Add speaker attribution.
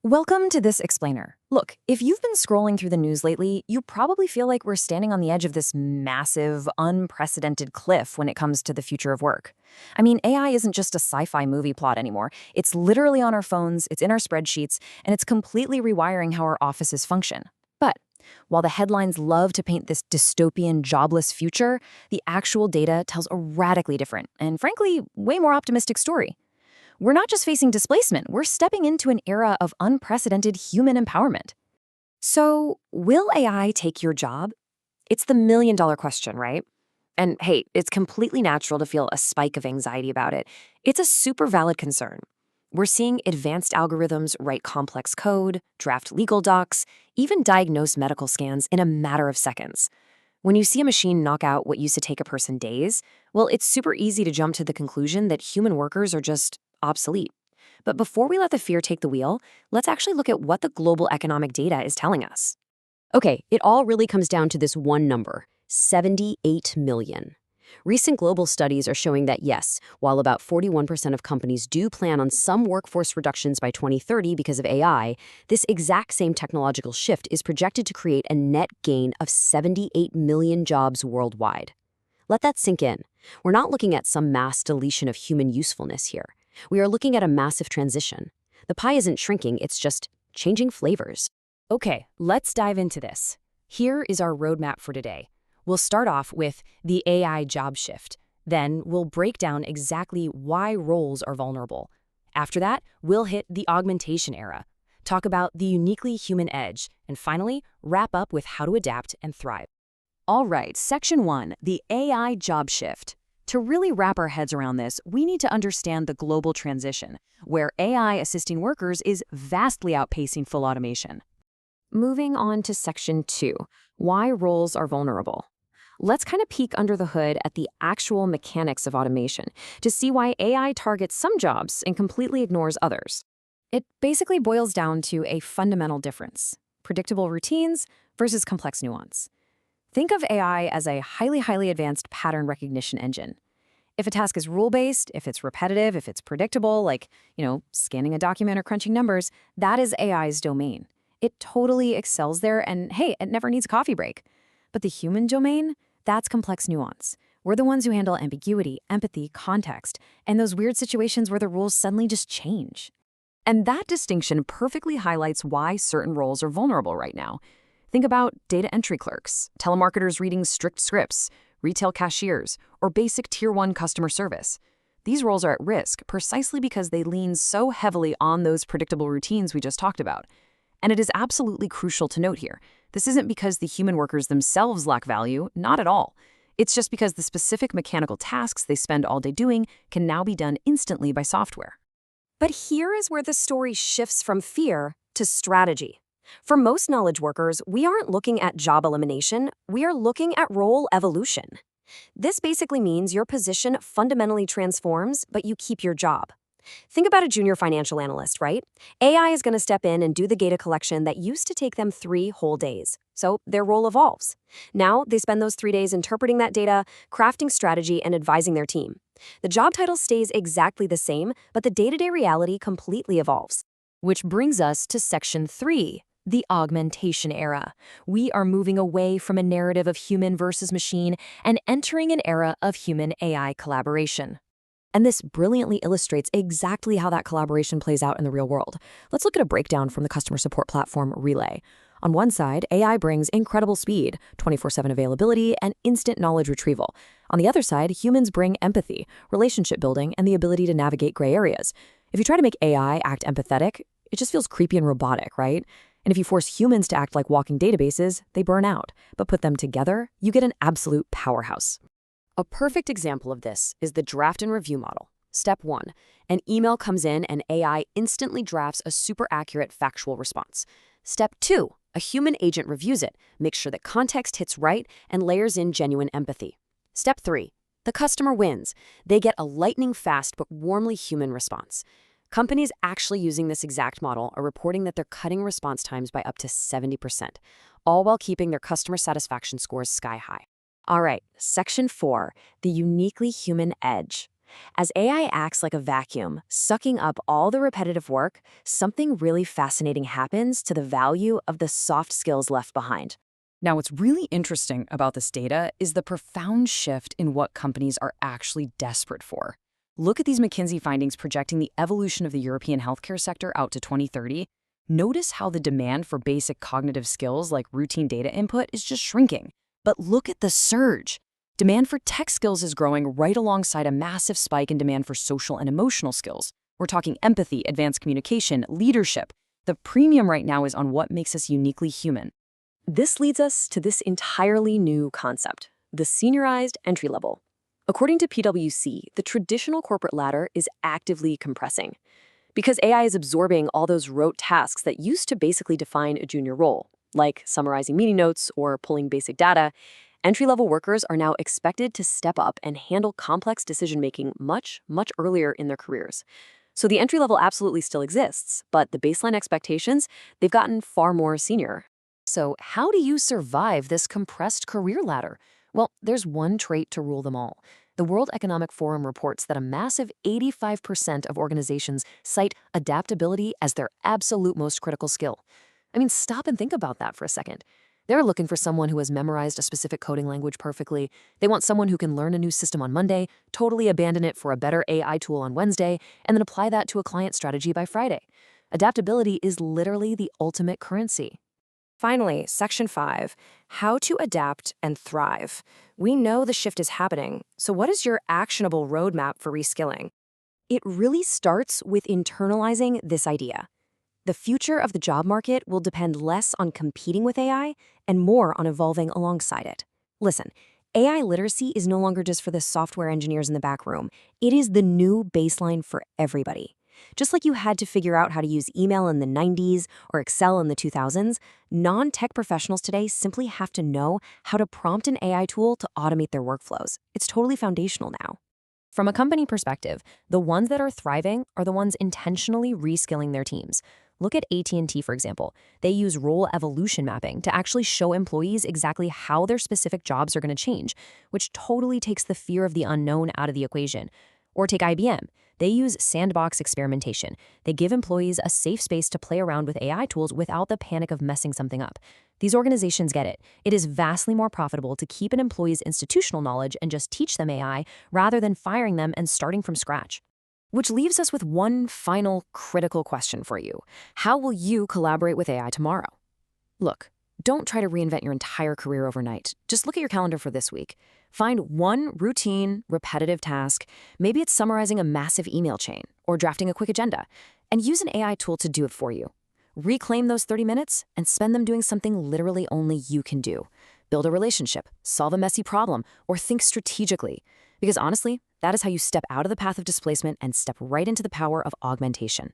Speaker 1: Welcome to This Explainer. Look, if you've been scrolling through the news lately, you probably feel like we're standing on the edge of this massive, unprecedented cliff when it comes to the future of work. I mean, AI isn't just a sci-fi movie plot anymore. It's literally on our phones, it's in our spreadsheets, and it's completely rewiring how our offices function. But while the headlines love to paint this dystopian, jobless future, the actual data tells a radically different and, frankly, way more optimistic story. We're not just facing displacement, we're stepping into an era of unprecedented human empowerment.
Speaker 2: So, will AI take your job? It's the million-dollar question, right? And hey, it's completely natural to feel a spike of anxiety about it. It's a super valid concern. We're seeing advanced algorithms write complex code, draft legal docs, even diagnose medical scans in a matter of seconds. When you see a machine knock out what used to take a person days, well, it's super easy to jump to the conclusion that human workers are just obsolete. But before we let the fear take the wheel, let's actually look at what the global economic data is telling us.
Speaker 3: Okay, it all really comes down to this one number, 78 million. Recent global studies are showing that yes, while about 41% of companies do plan on some workforce reductions by 2030 because of AI, this exact same technological shift is projected to create a net gain of 78 million jobs worldwide. Let that sink in. We're not looking at some mass deletion of human usefulness here. We are looking at a massive transition. The pie isn't shrinking, it's just changing flavors.
Speaker 1: Okay, let's dive into this. Here is our roadmap for today. We'll start off with the AI job shift. Then we'll break down exactly why roles are vulnerable. After that, we'll hit the augmentation era, talk about the uniquely human edge, and finally, wrap up with how to adapt and thrive. All right, Section 1, the AI job shift. To really wrap our heads around this, we need to understand the global transition, where AI assisting workers is vastly outpacing full automation. Moving on to Section 2, why roles are vulnerable. Let's kind of peek under the hood at the actual mechanics of automation to see why AI targets some jobs and completely ignores others. It basically boils down to a fundamental difference: predictable routines versus complex nuance. Think of AI as a highly advanced pattern recognition engine. If a task is rule-based, if it's repetitive, if it's predictable, like, scanning a document or crunching numbers, that is AI's domain. It totally excels there, and hey, it never needs a coffee break. But the human domain, that's complex nuance. We're the ones who handle ambiguity, empathy, context, and those weird situations where the rules suddenly just change. And that distinction perfectly highlights why certain roles are vulnerable right now. Think about data entry clerks, telemarketers reading strict scripts, retail cashiers, or basic Tier 1 customer service. These roles are at risk precisely because they lean so heavily on those predictable routines we just talked about. And it is absolutely crucial to note here, this isn't because the human workers themselves lack value, not at all. It's just because the specific mechanical tasks they spend all day doing can now be done instantly by software.
Speaker 2: But here is where the story shifts from fear to strategy. For most knowledge workers, we aren't looking at job elimination, we are looking at role evolution. This basically means your position fundamentally transforms, but you keep your job. Think about a junior financial analyst, right? AI is going to step in and do the data collection that used to take them 3 whole days. So their role evolves. Now they spend those 3 days interpreting that data, crafting strategy, and advising their team. The job title stays exactly the same, but the day-to-day reality completely evolves.
Speaker 1: Which brings us to Section 3, the augmentation era. We are moving away from a narrative of human versus machine and entering an era of human-AI collaboration. And this brilliantly illustrates exactly how that collaboration plays out in the real world. Let's look at a breakdown from the customer support platform Relay. On one side, AI brings incredible speed, 24/7 availability, and instant knowledge retrieval. On the other side, humans bring empathy, relationship building, and the ability to navigate gray areas. If you try to make AI act empathetic, it just feels creepy and robotic, right? And if you force humans to act like walking databases, they burn out. But put them together, you get an absolute powerhouse. A perfect example of this is the draft and review model. Step 1, an email comes in and AI instantly drafts a super accurate factual response. Step 2, a human agent reviews it, makes sure that context hits right, and layers in genuine empathy. Step 3, the customer wins. They get a lightning-fast but warmly human response. Companies actually using this exact model are reporting that they're cutting response times by up to 70%, all while keeping their customer satisfaction scores sky high. All right, Section 4, the uniquely human edge.
Speaker 2: As AI acts like a vacuum, sucking up all the repetitive work, something really fascinating happens to the value of the soft skills left behind.
Speaker 1: Now, what's really interesting about this data is the profound shift in what companies are actually desperate for. Look at these McKinsey findings projecting the evolution of the European healthcare sector out to 2030. Notice how the demand for basic cognitive skills like routine data input is just shrinking. But look at the surge. Demand for tech skills is growing right alongside a massive spike in demand for social and emotional skills. We're talking empathy, advanced communication, leadership. The premium right now is on what makes us uniquely human.
Speaker 2: This leads us to this entirely new concept, the seniorized entry level. According to PwC, the traditional corporate ladder is actively compressing. Because AI is absorbing all those rote tasks that used to basically define a junior role, like summarizing meeting notes or pulling basic data, entry-level workers are now expected to step up and handle complex decision-making much, much earlier in their careers. So the entry level absolutely still exists, but the baseline expectations, they've gotten far more senior.
Speaker 3: So, how do you survive this compressed career ladder? Well, there's one trait to rule them all. The World Economic Forum reports that a massive 85% of organizations cite adaptability as their absolute most critical skill. I mean, stop and think about that for a second. They're looking for someone who has memorized a specific coding language perfectly. They want someone who can learn a new system on Monday, totally abandon it for a better AI tool on Wednesday, and then apply that to a client strategy by Friday. Adaptability is literally the ultimate currency.
Speaker 2: Finally, Section 5, how to adapt and thrive. We know the shift is happening, so what is your actionable roadmap for reskilling? It really starts with internalizing this idea. The future of the job market will depend less on competing with AI and more on evolving alongside it. Listen, AI literacy is no longer just for the software engineers in the back room. It is the new baseline for everybody. Just like you had to figure out how to use email in the 90s or Excel in the 2000s, non-tech professionals today simply have to know how to prompt an AI tool to automate their workflows. It's totally foundational now.
Speaker 1: From a company perspective, the ones that are thriving are the ones intentionally reskilling their teams. Look at AT&T, for example. They use role evolution mapping to actually show employees exactly how their specific jobs are going to change, which totally takes the fear of the unknown out of the equation. Or take IBM. They use sandbox experimentation. They give employees a safe space to play around with AI tools without the panic of messing something up. These organizations get it. It is vastly more profitable to keep an employee's institutional knowledge and just teach them AI rather than firing them and starting from scratch. Which leaves us with one final critical question for you. How will you collaborate with AI tomorrow? Look, don't try to reinvent your entire career overnight. Just look at your calendar for this week. Find one routine, repetitive task. Maybe it's summarizing a massive email chain or drafting a quick agenda, and use an AI tool to do it for you. Reclaim those 30 minutes and spend them doing something literally only you can do. Build a relationship, solve a messy problem, or think strategically. Because honestly, that is how you step out of the path of displacement and step right into the power of augmentation.